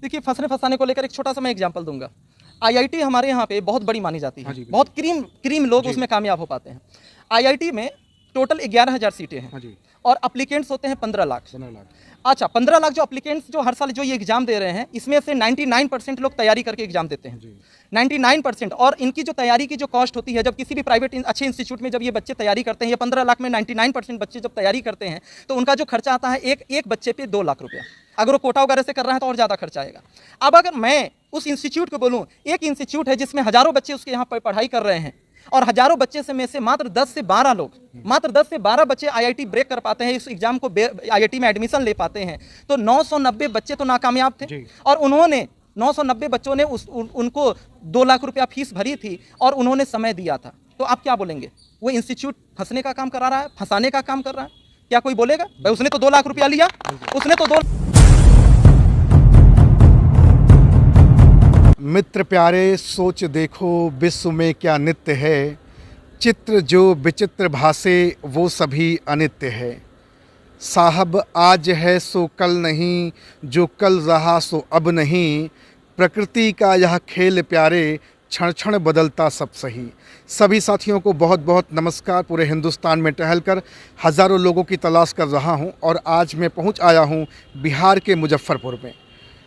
देखिए, फंसने फंसाने को लेकर एक छोटा सा मैं एग्जांपल दूंगा। आईआईटी हमारे यहाँ पे बहुत बड़ी मानी जाती है, बहुत क्रीम लोग उसमें कामयाब हो पाते हैं। आईआईटी में टोटल 11,000 सीटें हैं और अप्लीकेंट्स होते हैं 15 लाख। अच्छा, 15 लाख जो अप्लीकेंट्स जो हर साल जो ये एग्जाम दे रहे हैं, इसमें से 99% लोग तैयारी करके एग्जाम देते हैं। 99%। और इनकी जो तैयारी की जो कॉस्ट होती है, जब किसी भी प्राइवेट अच्छे इंस्टीट्यूट में जब ये बच्चे तैयारी करते हैं, ये 15 लाख में 99% बच्चे जब तैयारी करते हैं, तो उनका जो खर्चा आता है एक बच्चे पे 2 लाख रुपया। अगर वो कोटा वगैरह से कर रहा है तो और ज़्यादा खर्चा आएगा। अब अगर मैं उस इंस्टीट्यूट को बोलूँ, एक इंस्टीट्यूट है जिसमें हज़ारों बच्चे उसके यहाँ पर पढ़ाई कर रहे हैं और हज़ारों बच्चे में से मात्र 10 से 12 लोग, मात्र 10 से 12 बच्चे आईआईटी ब्रेक कर पाते हैं, इस एग्जाम को आईआईटी में एडमिशन ले पाते हैं, तो 990 बच्चे तो नाकामयाब थे। और उन्होंने 990 बच्चों ने उनको 2 लाख रुपया फीस भरी थी और उन्होंने समय दिया था। तो आप क्या बोलेंगे? वो इंस्टीट्यूट फंसने का काम करा रहा है, फंसाने का काम कर रहा है? क्या कोई बोलेगा भाई उसने तो 2 लाख रुपया लिया, उसने तो 2। मित्र प्यारे, सोच देखो विश्व में क्या नित्य है, चित्र जो विचित्र भासे वो सभी अनित्य है। साहब आज है सो कल नहीं, जो कल रहा सो अब नहीं, प्रकृति का यह खेल प्यारे, क्षण क्षण बदलता सब सही। सभी साथियों को बहुत बहुत नमस्कार। पूरे हिंदुस्तान में टहलकर हज़ारों लोगों की तलाश कर रहा हूं और आज मैं पहुंच आया हूं बिहार के मुजफ्फरपुर में।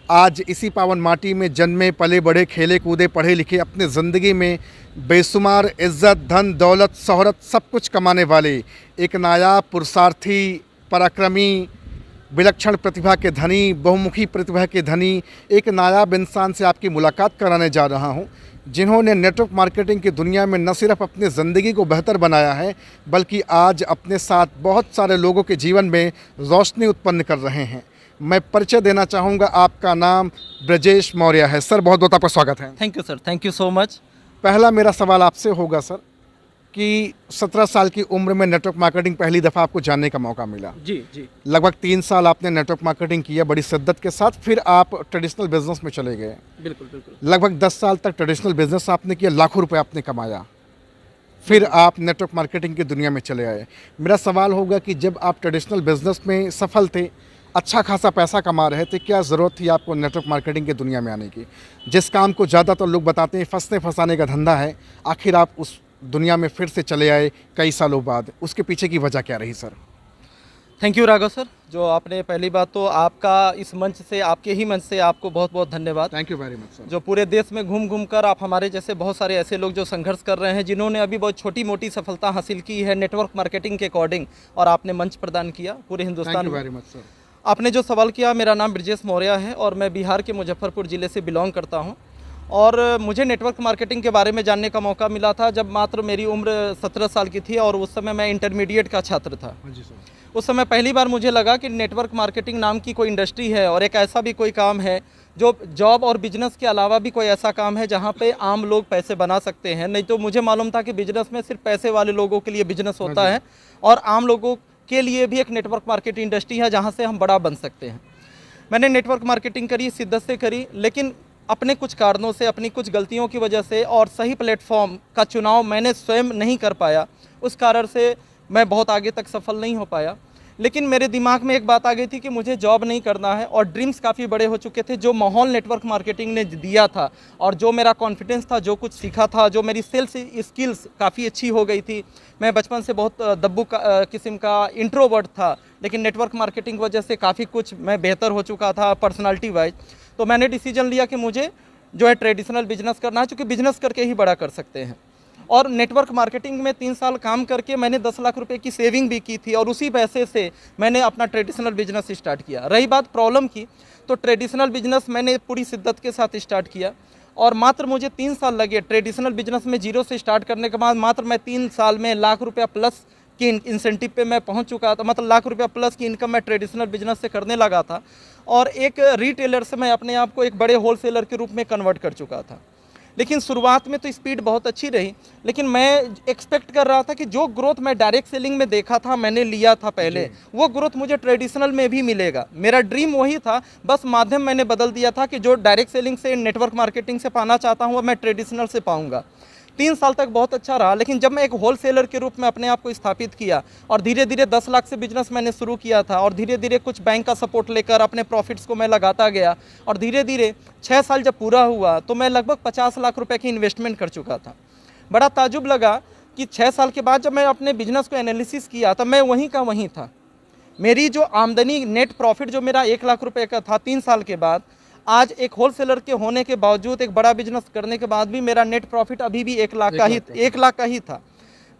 आज इसी पावन माटी में जन्मे पले बड़े, खेले कूदे पढ़े लिखे, अपने ज़िंदगी में बेशुमार इज़्ज़त धन दौलत शोहरत सब कुछ कमाने वाले एक नायाब पुरुषार्थी पराक्रमी विलक्षण प्रतिभा के धनी, बहुमुखी प्रतिभा के धनी एक नायाब इंसान से आपकी मुलाकात कराने जा रहा हूं, जिन्होंने नेटवर्क मार्केटिंग की दुनिया में न सिर्फ अपनी ज़िंदगी को बेहतर बनाया है, बल्कि आज अपने साथ बहुत सारे लोगों के जीवन में रोशनी उत्पन्न कर रहे हैं। मैं परिचय देना चाहूँगा। आपका नाम ब्रजेश मौर्य है। सर, बहुत बहुत आपका स्वागत है। Thank you sir, thank you so much. पहला मेरा सवाल आपसे होगा सर कि 17 साल की उम्र में नेटवर्क मार्केटिंग पहली दफ़ा आपको जानने का मौका मिला। जी। लगभग 3 साल आपने नेटवर्क मार्केटिंग किया बड़ी शिद्दत के साथ, फिर आप ट्रेडिशनल बिजनेस में चले गए। बिल्कुल। लगभग 10 साल तक ट्रेडिशनल बिजनेस आपने किया, लाखों रुपए आपने कमाया, फिर आप नेटवर्क मार्केटिंग की दुनिया में चले आए। मेरा सवाल होगा कि जब आप ट्रेडिशनल बिजनेस में सफल थे, अच्छा खासा पैसा कमा रहे थे, क्या ज़रूरत थी आपको नेटवर्क मार्केटिंग की दुनिया में आने की? जिस काम को ज़्यादातर लोग बताते हैं फंसने फंसाने का धंधा है, आखिर आप उस दुनिया में फिर से चले आए कई सालों बाद, उसके पीछे की वजह क्या रही sir? Thank you Raghav sir. जो आपने पहली बात तो आपका इस मंच से, आपके ही मंच से आपको बहुत बहुत धन्यवाद। Thank you very much sir. जो पूरे देश में घूम कर आप हमारे जैसे बहुत सारे ऐसे लोग जो संघर्ष कर रहे हैं, जिन्होंने अभी बहुत छोटी मोटी सफलता हासिल की है नेटवर्क मार्केटिंग के अकॉर्डिंग, और आपने मंच प्रदान किया पूरे हिंदुस्तान में। Very much sir. आपने जो सवाल किया, मेरा नाम ब्रजेश मौर्य है और मैं बिहार के मुजफ्फरपुर ज़िले से बिलोंग करता हूं। और मुझे नेटवर्क मार्केटिंग के बारे में जानने का मौका मिला था जब मात्र मेरी उम्र 17 साल की थी और उस समय मैं इंटरमीडिएट का छात्र था। जी सर। उस समय पहली बार मुझे लगा कि नेटवर्क मार्केटिंग नाम की कोई इंडस्ट्री है और एक ऐसा भी कोई काम है जो जॉब और बिजनेस के अलावा भी कोई ऐसा काम है जहाँ पे आम लोग पैसे बना सकते हैं। नहीं तो मुझे मालूम था कि बिजनेस में सिर्फ पैसे वाले लोगों के लिए बिजनेस होता है और आम लोगों के लिए भी एक नेटवर्क मार्केटिंग इंडस्ट्री है जहाँ से हम बड़ा बन सकते हैं। मैंने नेटवर्क मार्केटिंग करी, शिद्दत से करी, लेकिन अपने कुछ कारणों से, अपनी कुछ गलतियों की वजह से और सही प्लेटफॉर्म का चुनाव मैंने स्वयं नहीं कर पाया, उस कारण से मैं बहुत आगे तक सफल नहीं हो पाया। लेकिन मेरे दिमाग में एक बात आ गई थी कि मुझे जॉब नहीं करना है और ड्रीम्स काफ़ी बड़े हो चुके थे। जो माहौल नेटवर्क मार्केटिंग ने दिया था और जो मेरा कॉन्फिडेंस था, जो कुछ सीखा था, जो मेरी सेल्स स्किल्स काफ़ी अच्छी हो गई थी। मैं बचपन से बहुत दब्बू किस्म का इंट्रोवर्ट था, लेकिन नेटवर्क मार्केटिंग वजह से काफ़ी कुछ मैं बेहतर हो चुका था पर्सनालिटी वाइज। तो मैंने डिसीजन लिया कि मुझे जो है ट्रेडिशनल बिजनेस करना है, क्योंकि बिजनेस करके ही बड़ा कर सकते हैं। और नेटवर्क मार्केटिंग में 3 साल काम करके मैंने 10 लाख रुपए की सेविंग भी की थी और उसी पैसे से मैंने अपना ट्रेडिशनल बिजनेस स्टार्ट किया। रही बात प्रॉब्लम की, तो ट्रेडिशनल बिजनेस मैंने पूरी शिद्दत के साथ स्टार्ट किया और मात्र मुझे 3 साल लगे ट्रेडिशनल बिजनेस में जीरो से स्टार्ट करने के बाद। मात्र मैं 3 साल में लाख रुपया प्लस की इंसेंटिव पे मैं पहुंच चुका था, मतलब लाख रुपया प्लस की इनकम मैं ट्रेडिशनल बिजनेस से करने लगा था और एक रिटेलर से मैं अपने आप को एक बड़े होलसेलर के रूप में कन्वर्ट कर चुका था। लेकिन शुरुआत में तो स्पीड बहुत अच्छी रही, लेकिन मैं एक्सपेक्ट कर रहा था कि जो ग्रोथ मैं डायरेक्ट सेलिंग में देखा था, मैंने लिया था पहले, वो ग्रोथ मुझे ट्रेडिशनल में भी मिलेगा। मेरा ड्रीम वही था, बस माध्यम मैंने बदल दिया था कि जो डायरेक्ट सेलिंग से नेटवर्क मार्केटिंग से पाना चाहता हूँ वो मैं ट्रेडिशनल से पाऊँगा। 3 साल तक बहुत अच्छा रहा, लेकिन जब मैं एक होलसेलर के रूप में अपने आप को स्थापित किया और धीरे धीरे 10 लाख से बिजनेस मैंने शुरू किया था और धीरे धीरे कुछ बैंक का सपोर्ट लेकर अपने प्रॉफिट्स को मैं लगाता गया और धीरे धीरे 6 साल जब पूरा हुआ तो मैं लगभग 50 लाख रुपए की इन्वेस्टमेंट कर चुका था। बड़ा ताजुब लगा कि 6 साल के बाद जब मैं अपने बिजनेस को एनालिसिस किया तो मैं वहीं का वहीं था। मेरी जो आमदनी नेट प्रॉफिट जो मेरा 1 लाख रुपए का था 3 साल के बाद, आज एक होलसेलर के होने के बावजूद, एक बड़ा बिजनेस करने के बाद भी मेरा नेट प्रॉफिट अभी भी 1 लाख का ही था।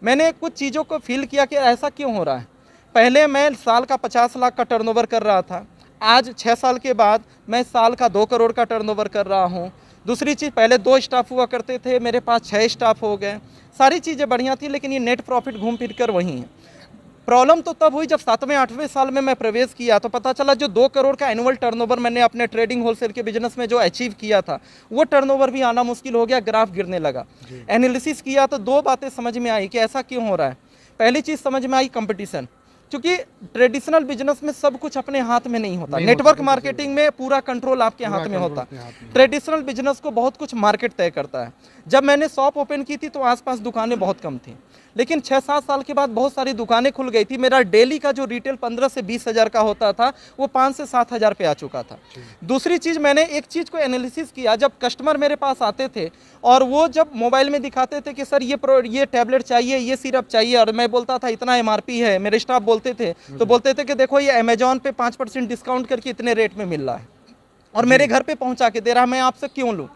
मैंने कुछ चीज़ों को फील किया कि ऐसा क्यों हो रहा है। पहले मैं साल का 50 लाख का टर्नओवर कर रहा था, आज 6 साल के बाद मैं साल का 2 करोड़ का टर्नओवर कर रहा हूँ। दूसरी चीज़, पहले 2 स्टाफ हुआ करते थे, मेरे पास 6 स्टाफ हो गए। सारी चीज़ें बढ़िया थी, लेकिन ये नेट प्रॉफिट घूम फिर कर वहीं है। प्रॉब्लम तो तब हुई जब 7वें 8वें साल में मैं प्रवेश किया तो पता चला जो 2 करोड़ का एनुअल टर्नओवर मैंने अपने ट्रेडिंग होलसेल के बिजनेस में जो अचीव किया था, वो टर्नओवर भी आना मुश्किल हो गया, ग्राफ गिरने लगा। एनालिसिस किया तो 2 बातें समझ में आई कि ऐसा क्यों हो रहा है। पहली चीज़ समझ में आई, कंपटीशन। क्योंकि ट्रेडिशनल बिजनेस में सब कुछ अपने हाथ में नहीं होता, नेटवर्क मार्केटिंग में पूरा कंट्रोल आपके हाथ में होता है। ट्रेडिशनल बिजनेस को बहुत कुछ मार्केट तय करता है। जब मैंने शॉप ओपन की थी तो आसपास दुकानें बहुत कम थी, लेकिन 6-7 साल के बाद बहुत सारी दुकानें खुल गई थी। मेरा डेली का जो रिटेल 15 से 20 हज़ार का होता था वो 5 से 7 हज़ार पे आ चुका था। दूसरी चीज़, मैंने एक चीज़ को एनालिसिस किया, जब कस्टमर मेरे पास आते थे और वो जब मोबाइल में दिखाते थे कि सर ये टैबलेट चाहिए, ये सिरप चाहिए, और मैं बोलता था इतना MRP है, मेरे स्टाफ बोलते थे तो बोलते थे कि देखो ये अमेजॉन पे 5% डिस्काउंट करके इतने रेट में मिल रहा है और मेरे घर पे पहुंचा के दे रहा है, मैं आपसे क्यों लूं?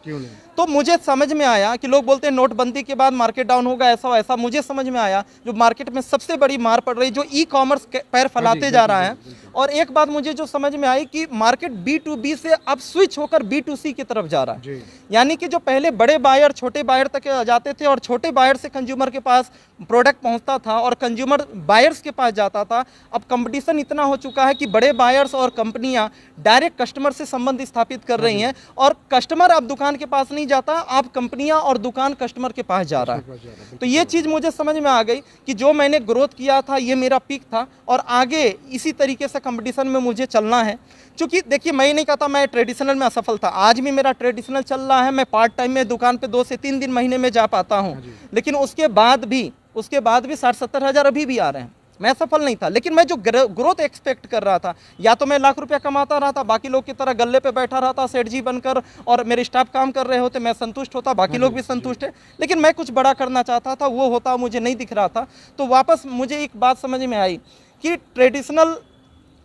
तो मुझे समझ में आया कि लोग बोलते हैं नोटबंदी के बाद मार्केट डाउन होगा, ऐसा वैसा। मुझे समझ में आया जो मार्केट में सबसे बड़ी मार पड़ रही, जो ई-कॉमर्स पैर फैलाते जा रहा है। और एक बात मुझे जो समझ में आई कि मार्केट B2B से अब स्विच होकर B2C की तरफ जा रहा है। यानी कि जो पहले बड़े बायर छोटे बायर तक जाते थे और छोटे बायर से कंज्यूमर के पास प्रोडक्ट पहुंचता था और कंज्यूमर बायर्स के पास जाता था, अब कंपटीशन इतना हो चुका है कि बड़े बायर्स और कंपनियां डायरेक्ट कस्टमर से संबंध स्थापित कर रही हैं और कस्टमर अब दुकान के पास नहीं जाता, आप कंपनियां और दुकान कस्टमर के पास जा रहा है। तो ये चीज़ मुझे समझ में आ गई कि जो मैंने ग्रोथ किया था ये मेरा पीक था और आगे इसी तरीके से कंपटीशन में मुझे चलना है। क्योंकि देखिए, मैं नहीं कहता मैं ट्रेडिशनल में असफल था, आज भी मेरा ट्रेडिशनल चल रहा है। मैं पार्ट टाइम में दुकान पे 2 से 3 दिन महीने में जा पाता हूँ, लेकिन उसके बाद भी 60-70 हज़ार अभी भी आ रहे हैं। मैं सफल नहीं था, लेकिन मैं जो ग्रोथ एक्सपेक्ट कर रहा था, या तो मैं लाख रुपया कमाता रहा था, बाकी लोग की तरह गल्ले पे बैठा रहा था सेठ जी बनकर, और मेरे स्टाफ काम कर रहे होते, मैं संतुष्ट होता, बाकी लोग भी संतुष्ट है। लेकिन मैं कुछ बड़ा करना चाहता था, वो होता मुझे नहीं दिख रहा था। तो वापस मुझे एक बात समझ में आई कि ट्रेडिशनल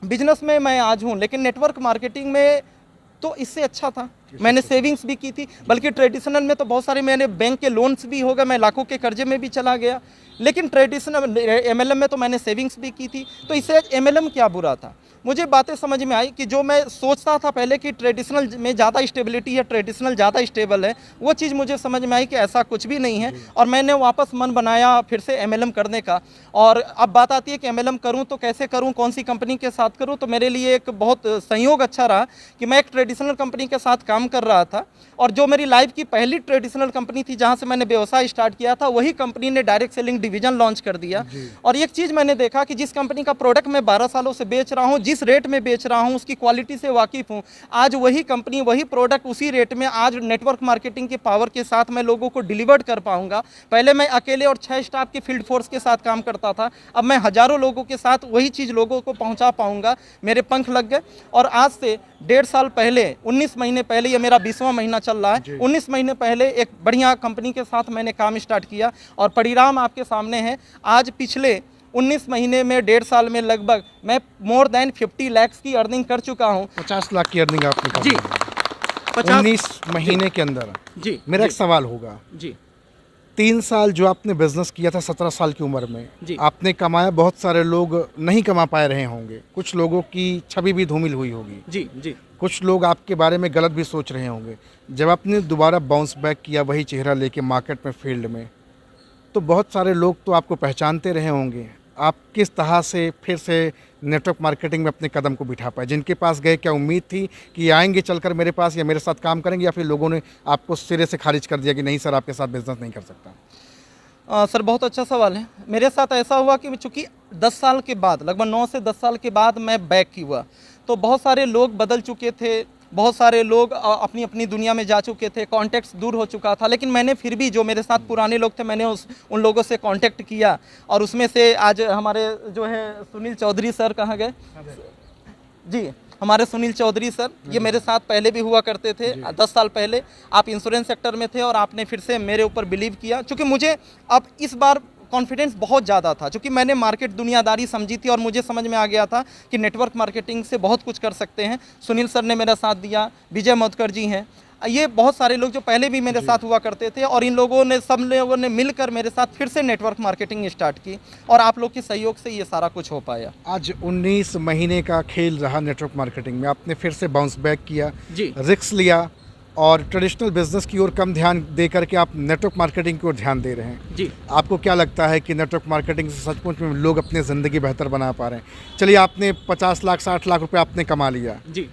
बिजनेस में मैं आज हूँ, लेकिन नेटवर्क मार्केटिंग में तो इससे अच्छा था। मैंने सेविंग्स भी की थी, बल्कि ट्रेडिशनल में तो बहुत सारे मैंने बैंक के लोन्स भी हो गए, मैं लाखों के कर्जे में भी चला गया। लेकिन ट्रेडिशनल MLM में तो मैंने सेविंग्स भी की थी। तो इससे MLM क्या बुरा था? मुझे बातें समझ में आई कि जो मैं सोचता था पहले कि ट्रेडिशनल में ज़्यादा स्टेबिलिटी है, ट्रेडिशनल ज़्यादा स्टेबल है, वो चीज़ मुझे समझ में आई कि ऐसा कुछ भी नहीं है। और मैंने वापस मन बनाया फिर से MLM करने का। और अब बात आती है कि MLM करूं तो कैसे करूं, कौन सी कंपनी के साथ करूं। तो मेरे लिए एक बहुत संयोग अच्छा रहा कि मैं एक ट्रेडिशनल कंपनी के साथ काम कर रहा था, और जो मेरी लाइफ की पहली ट्रेडिशनल कंपनी थी जहां से मैंने व्यवसाय स्टार्ट किया था, वही कंपनी ने डायरेक्ट सेलिंग डिवीजन लॉन्च कर दिया। और एक चीज़ मैंने देखा कि जिस कंपनी का प्रोडक्ट मैं 12 सालों से बेच रहा हूँ, जिस रेट में बेच रहा हूँ, उसकी क्वालिटी से वाकिफ़ हूँ, आज वही कंपनी वही प्रोडक्ट उसी रेट में आज नेटवर्क मार्केटिंग के पावर के साथ मैं लोगों को डिलीवर्ड कर पाऊंगा। पहले मैं अकेले और 6 स्टाफ के फील्ड फोर्स के साथ काम करता था, अब मैं हज़ारों लोगों के साथ वही चीज़ लोगों को पहुंचा पाऊंगा। मेरे पंख लग गए। और आज से 1.5 साल पहले, 19 महीने पहले, ये मेरा 20वां महीना चल रहा है, 19 महीने पहले एक बढ़िया कंपनी के साथ मैंने काम स्टार्ट किया और परिणाम आपके सामने है। आज पिछले 19 महीने में 1.5 साल में लगभग मैं मोर देन 50 लाख की अर्निंग कर चुका हूँ। 50 लाख की अर्निंग आपने कर जी, 19 महीने के अंदर। जी, मेरा एक सवाल होगा, जी 3 साल जो आपने बिजनेस किया था 17 साल की उम्र में, जी। आपने कमाया, बहुत सारे लोग नहीं कमा पाए रहे होंगे, कुछ लोगों की छवि भी धूमिल हुई होगी, जी, जी, कुछ लोग आपके बारे में गलत भी सोच रहे होंगे। जब आपने दोबारा बाउंस बैक किया वही चेहरा लेके मार्केट में, फील्ड में, तो बहुत सारे लोग तो आपको पहचानते रहे होंगे। आप किस तरह से फिर से नेटवर्क मार्केटिंग में अपने कदम को बिठा पाए? जिनके पास गए, क्या उम्मीद थी कि ये आएंगे चलकर मेरे पास या मेरे साथ काम करेंगे, या फिर लोगों ने आपको सिरे से खारिज कर दिया कि नहीं सर, आपके साथ बिजनेस नहीं कर सकता? सर बहुत अच्छा सवाल है। मेरे साथ ऐसा हुआ कि चूँकि 10 साल के बाद, लगभग 9 से 10 साल के बाद मैं बैक हुआ, तो बहुत सारे लोग बदल चुके थे, बहुत सारे लोग अपनी अपनी दुनिया में जा चुके थे, कॉन्टेक्ट्स दूर हो चुका था, लेकिन मैंने फिर भी जो मेरे साथ पुराने लोग थे मैंने उन लोगों से कांटेक्ट किया, और उसमें से आज हमारे जो है सुनील चौधरी सर कहाँ गए जी, हमारे सुनील चौधरी सर, ये मेरे साथ पहले भी हुआ करते थे 10 साल पहले। आप इंश्योरेंस सेक्टर में थे और आपने फिर से मेरे ऊपर बिलीव किया, क्योंकि मुझे अब इस बार कॉन्फिडेंस बहुत ज़्यादा था, क्योंकि मैंने मार्केट दुनियादारी समझी थी और मुझे समझ में आ गया था कि नेटवर्क मार्केटिंग से बहुत कुछ कर सकते हैं। सुनील सर ने मेरा साथ दिया, विजय मोदकर जी हैं, ये बहुत सारे लोग जो पहले भी मेरे साथ हुआ करते थे, और इन लोगों ने सब लोगों ने मिलकर मेरे साथ फिर से नेटवर्क मार्केटिंग स्टार्ट की, और आप लोग के सहयोग से ये सारा कुछ हो पाया। आज 19 महीने का खेल रहा नेटवर्क मार्केटिंग में, आपने फिर से बाउंस बैक किया, जी, रिस्क लिया, और ट्रेडिशनल बिजनेस की ओर कम ध्यान दे करके आप नेटवर्क मार्केटिंग की ओर ध्यान दे रहे हैं। जी। आपको क्या लगता है कि नेटवर्क मार्केटिंग से सचमुच में लोग अपनी ज़िंदगी बेहतर बना पा रहे हैं? चलिए, आपने 50 लाख 60 लाख रुपए आपने कमा लिया, जी,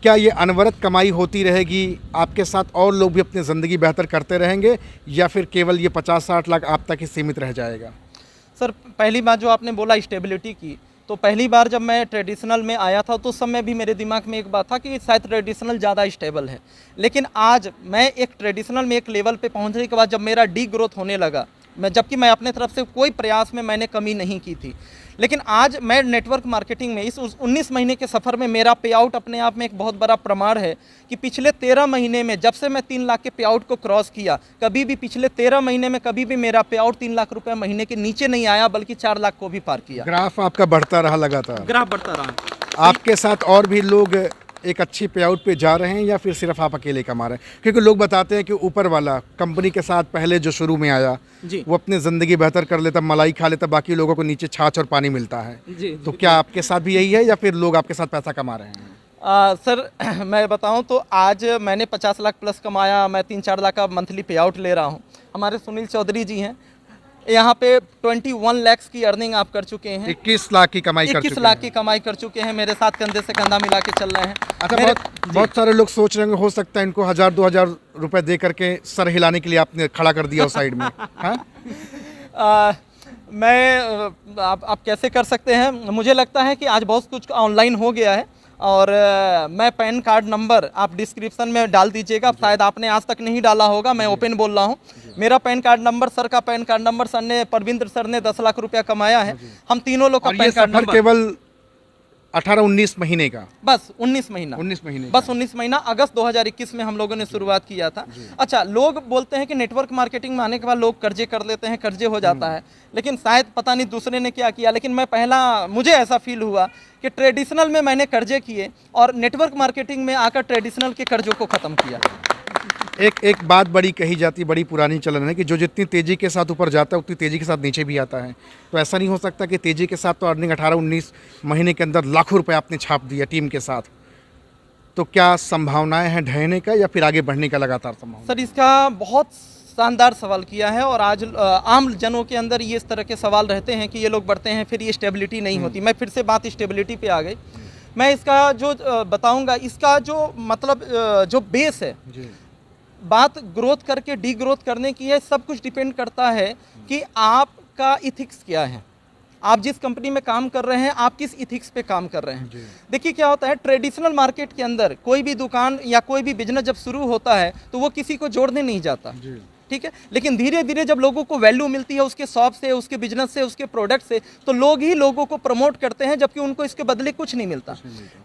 क्या ये अनवरत कमाई होती रहेगी? आपके साथ और लोग भी अपनी ज़िंदगी बेहतर करते रहेंगे, या फिर केवल ये 50-60 लाख आप तक ही सीमित रह जाएगा? सर पहली बात जो आपने बोला स्टेबिलिटी की, तो पहली बार जब मैं ट्रेडिशनल में आया था तो उस समय भी मेरे दिमाग में एक बात था कि शायद ट्रेडिशनल ज़्यादा स्टेबल है, लेकिन आज मैं एक ट्रेडिशनल में एक लेवल पे पहुंचने के बाद जब मेरा डी ग्रोथ होने लगा, जबकि मैं अपने तरफ से कोई प्रयास में मैंने कमी नहीं की थी, लेकिन आज मैं नेटवर्क मार्केटिंग में इस 19 महीने के सफ़र में मेरा पे आउट अपने आप में एक बहुत बड़ा प्रमाण है कि पिछले 13 महीने में जब से मैं 3 लाख के पे आउट को क्रॉस किया, कभी भी पिछले 13 महीने में कभी भी मेरा पे आउट 3 लाख रुपए महीने के नीचे नहीं आया, बल्कि 4 लाख को भी पार किया। ग्राफ आपका बढ़ता रहा लगातार? ग्राफ बढ़ता रहा। आपके साथ और भी लोग एक अच्छी पे आउट पे जा रहे हैं, या फिर सिर्फ आप अकेले कमा रहे हैं? क्योंकि लोग बताते हैं कि ऊपर वाला कंपनी के साथ पहले जो शुरू में आया जी, वो अपनी ज़िंदगी बेहतर कर लेता, मलाई खा लेता, बाकी लोगों को नीचे छाछ और पानी मिलता है। जी, तो क्या आपके साथ भी यही है, या फिर लोग आपके साथ पैसा कमा रहे हैं? सर मैं बताऊं तो आज मैंने 50 लाख प्लस कमाया, मैं 3-4 लाख का मंथली पे आउट ले रहा हूं। हमारे सुनील चौधरी जी हैं, यहाँ पे 21 लाख की अर्निंग आप कर चुके हैं, 21 लाख की कमाई कर 21 चुके लाख हैं। की कमाई कर चुके हैं, मेरे साथ कंधे से कंधा मिला के चल रहे हैं। अच्छा, मेरे- बहुत सारे लोग सोच रहे होंगे, हो सकता है इनको 1000-2000 रुपए दे करके सर हिलाने के लिए आपने खड़ा कर दिया उस साइड में। हाँ? आप कैसे कर सकते हैं? मुझे लगता है कि आज बहुत कुछ ऑनलाइन हो गया है, और मैं पैन कार्ड नंबर आप डिस्क्रिप्शन में डाल दीजिएगा, शायद आपने आज तक नहीं डाला होगा, मैं ओपन बोल रहा हूँ। मेरा पैन कार्ड नंबर, सर का पैन कार्ड नंबर, सर ने परविंद्र सर ने 10 लाख रुपया कमाया है, हम तीनों लोग का और ये पैन कार्ड सफर नंबर केवल 18-19 महीने का? बस 19 महीना 19 महीने बस 19 महीना, अगस्त 2021 में हम लोगों ने शुरुआत किया था। अच्छा, लोग बोलते हैं कि नेटवर्क मार्केटिंग में आने के बाद लोग कर्जे कर लेते हैं, कर्जे हो जाता है, लेकिन शायद पता नहीं दूसरे ने क्या किया, लेकिन मैं पहला, मुझे ऐसा फील हुआ कि ट्रेडिशनल में मैंने कर्जे किए और नेटवर्क मार्केटिंग में आकर ट्रेडिशनल के कर्जों को ख़त्म किया। एक बात बड़ी कही जाती, बड़ी पुरानी चलन है कि जो जितनी तेज़ी के साथ ऊपर जाता है उतनी तेज़ी के साथ नीचे भी आता है। तो ऐसा नहीं हो सकता कि तेज़ी के साथ तो अर्निंग 18-19 महीने के अंदर लाखों रुपए आपने छाप दिया टीम के साथ, तो क्या संभावनाएं हैं ढहने का, या फिर आगे बढ़ने का लगातार संभावना? सर इसका बहुत शानदार सवाल किया है, और आज आम जनों के अंदर ये इस तरह के सवाल रहते हैं कि ये लोग बढ़ते हैं फिर ये स्टेबिलिटी नहीं होती। मैं फिर से बात स्टेबिलिटी पे आ गई। मैं इसका जो बताऊंगा, इसका जो मतलब जो बेस है, जी, बात ग्रोथ करके डी ग्रोथ करने की है। सब कुछ डिपेंड करता है कि आपका इथिक्स क्या है, आप जिस कंपनी में काम कर रहे हैं आप किस इथिक्स पे काम कर रहे हैं। देखिए क्या होता है, ट्रेडिशनल मार्केट के अंदर कोई भी दुकान या कोई भी बिजनेस जब शुरू होता है तो वो किसी को जोड़ने नहीं जाता, ठीक है, लेकिन धीरे धीरे जब लोगों को वैल्यू मिलती है उसके शॉप से, उसके बिजनेस से, उसके प्रोडक्ट से, तो लोग ही लोगों को प्रमोट करते हैं, जबकि उनको इसके बदले कुछ नहीं मिलता।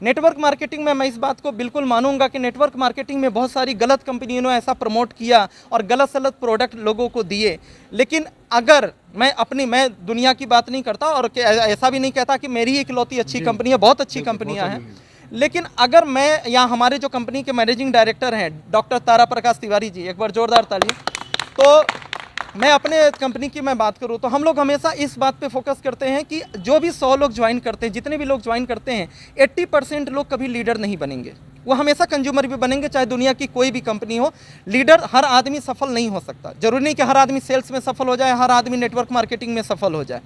नेटवर्क मार्केटिंग में मैं इस बात को बिल्कुल मानूंगा कि नेटवर्क मार्केटिंग में बहुत सारी गलत कंपनियों ने ऐसा प्रमोट किया और गलत सलत प्रोडक्ट लोगों को दिए, लेकिन अगर मैं दुनिया की बात नहीं करता और ऐसा भी नहीं कहता कि मेरी ही इकलौती अच्छी कंपनी है, बहुत अच्छी कंपनियां हैं, लेकिन अगर मैं या हमारे जो कंपनी के मैनेजिंग डायरेक्टर हैं डॉक्टर तारा प्रकाश तिवारी जी, एक बार जोरदार ताली। तो मैं अपने कंपनी की मैं बात करूँ तो हम लोग हमेशा इस बात पे फोकस करते हैं कि जो भी 100 लोग ज्वाइन करते हैं, जितने भी लोग ज्वाइन करते हैं, 80% लोग कभी लीडर नहीं बनेंगे, वो हमेशा कंज्यूमर भी बनेंगे, चाहे दुनिया की कोई भी कंपनी हो। लीडर हर आदमी सफल नहीं हो सकता, जरूरी नहीं कि हर आदमी सेल्स में सफल हो जाए, हर आदमी नेटवर्क मार्केटिंग में सफल हो जाए,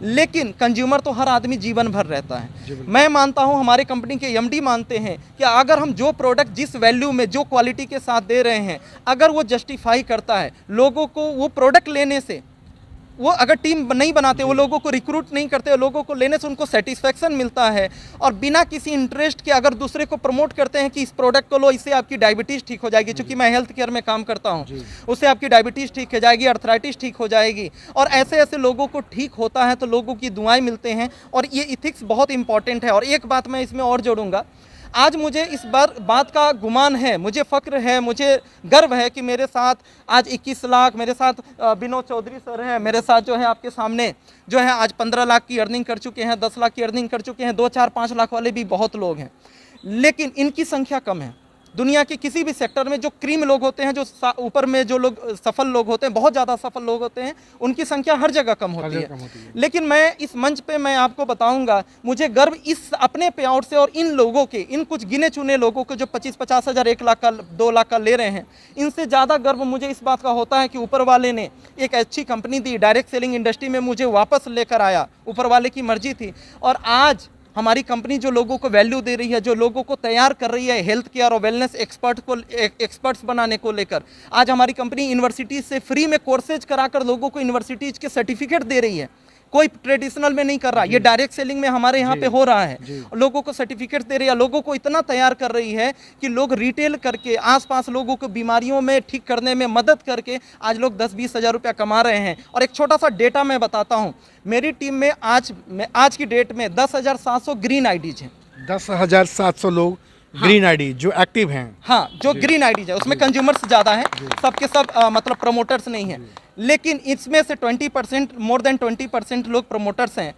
लेकिन कंज्यूमर तो हर आदमी जीवन भर रहता है। मैं मानता हूं, हमारे कंपनी के एमडी मानते हैं कि अगर हम जो प्रोडक्ट जिस वैल्यू में जो क्वालिटी के साथ दे रहे हैं, अगर वो जस्टिफाई करता है लोगों को वो प्रोडक्ट लेने से, वो अगर टीम नहीं बनाते, वो लोगों को रिक्रूट नहीं करते, लोगों को लेने से उनको सेटिस्फेक्शन मिलता है, और बिना किसी इंटरेस्ट के अगर दूसरे को प्रमोट करते हैं कि इस प्रोडक्ट को लो, इससे आपकी डायबिटीज़ ठीक हो जाएगी, चूंकि मैं हेल्थ केयर में काम करता हूँ, उससे आपकी डायबिटीज़ ठीक हो जाएगी, अर्थराइटिस ठीक हो जाएगी, और ऐसे ऐसे लोगों को ठीक होता है तो लोगों की दुआएं मिलते हैं, और ये इथिक्स बहुत इंपॉर्टेंट है। और एक बात मैं इसमें और जोड़ूंगा, आज मुझे इस बात का गुमान है, मुझे फ़ख्र है, मुझे गर्व है कि मेरे साथ आज 21 लाख, मेरे साथ विनोद चौधरी सर हैं, मेरे साथ जो है आपके सामने जो है आज 15 लाख की अर्निंग कर चुके हैं, 10 लाख की अर्निंग कर चुके हैं, 2, 4, 5 लाख वाले भी बहुत लोग हैं, लेकिन इनकी संख्या कम है। दुनिया के किसी भी सेक्टर में जो क्रीम लोग होते हैं, जो ऊपर में जो लोग सफल लोग होते हैं, बहुत ज़्यादा सफल लोग होते हैं, उनकी संख्या हर जगह कम होती है। लेकिन मैं इस मंच पे मैं आपको बताऊंगा, मुझे गर्व इस अपने पे आउट से और इन लोगों के, इन कुछ गिने चुने लोगों को जो 25-50 हज़ार, 1 लाख का, 2 लाख का ले रहे हैं, इनसे ज़्यादा गर्व मुझे इस बात का होता है कि ऊपर वाले ने एक अच्छी कंपनी दी, डायरेक्ट सेलिंग इंडस्ट्री में मुझे वापस लेकर आया, ऊपर वाले की मर्जी थी। और आज हमारी कंपनी जो लोगों को वैल्यू दे रही है, जो लोगों को तैयार कर रही है हेल्थ केयर और वेलनेस एक्सपर्ट्स बनाने को लेकर, आज हमारी कंपनी यूनिवर्सिटीज़ से फ्री में कोर्सेज कराकर लोगों को यूनिवर्सिटीज़ के सर्टिफिकेट दे रही है। कोई ट्रेडिशनल में नहीं कर रहा, ये डायरेक्ट सेलिंग में हमारे यहाँ पे हो रहा है, लोगों को सर्टिफिकेट दे रही है, लोगों को इतना तैयार कर रही है कि लोग रिटेल करके आसपास लोगों को बीमारियों में ठीक करने में मदद करके आज लोग 10-20 हज़ार रुपया कमा रहे हैं। और एक छोटा सा डेटा मैं बताता हूँ, मेरी टीम में आज की डेट में 10,700 ग्रीन आईडीज हैं। 10,700 लोग ग्रीन आईडी जो एक्टिव हैं। हाँ, जो ग्रीन आईडीज है, उसमें कंज्यूमर्स ज़्यादा हैं, सबके सब मतलब प्रमोटर्स नहीं हैं, लेकिन इसमें से 20%, मोर देन 20% लोग प्रमोटर्स हैं।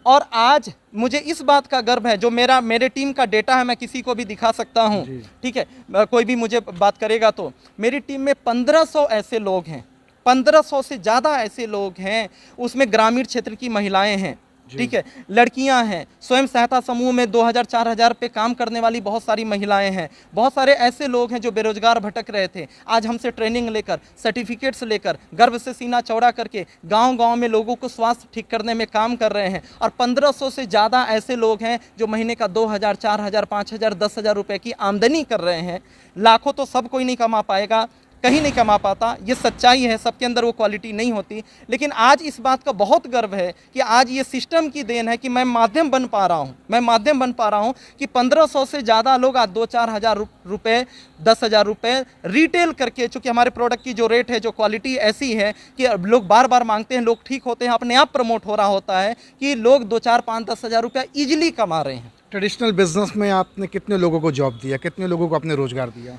और आज मुझे इस बात का गर्व है, जो मेरे टीम का डेटा है, मैं किसी को भी दिखा सकता हूँ, ठीक है, कोई भी मुझे बात करेगा तो, मेरी टीम में 1500 ऐसे लोग हैं, 1500 से ज़्यादा ऐसे लोग हैं, उसमें ग्रामीण क्षेत्र की महिलाएं हैं, ठीक है, लड़कियां हैं, स्वयं सहायता समूह में 2000-4000 पे काम करने वाली बहुत सारी महिलाएं हैं, बहुत सारे ऐसे लोग हैं जो बेरोजगार भटक रहे थे, आज हमसे ट्रेनिंग लेकर, सर्टिफिकेट्स लेकर, गर्व से सीना चौड़ा करके गांव-गांव में लोगों को स्वास्थ्य ठीक करने में काम कर रहे हैं। और 1500 से ज़्यादा ऐसे लोग हैं जो महीने का 2000, 4000, 5000, 10,000 रुपये की आमदनी कर रहे हैं। लाखों तो सब कोई नहीं कमा पाएगा, कहीं नहीं कमा पाता, ये सच्चाई है, सबके अंदर वो क्वालिटी नहीं होती, लेकिन आज इस बात का बहुत गर्व है कि आज ये सिस्टम की देन है कि मैं माध्यम बन पा रहा हूँ कि 1500 से ज़्यादा लोग आज 2-4 हज़ार रुपये, 10,000 रुपये रिटेल करके, चूँकि हमारे प्रोडक्ट की जो रेट है, जो क्वालिटी ऐसी है कि लोग बार बार मांगते हैं, लोग ठीक होते हैं, अपने आप प्रमोट हो रहा होता है कि लोग 2-4, 5, 10,000 रुपया ईजिली कमा रहे हैं। ट्रेडिशनल बिजनेस में आपने कितने लोगों को जॉब दिया, कितने लोगों को आपने रोजगार दिया?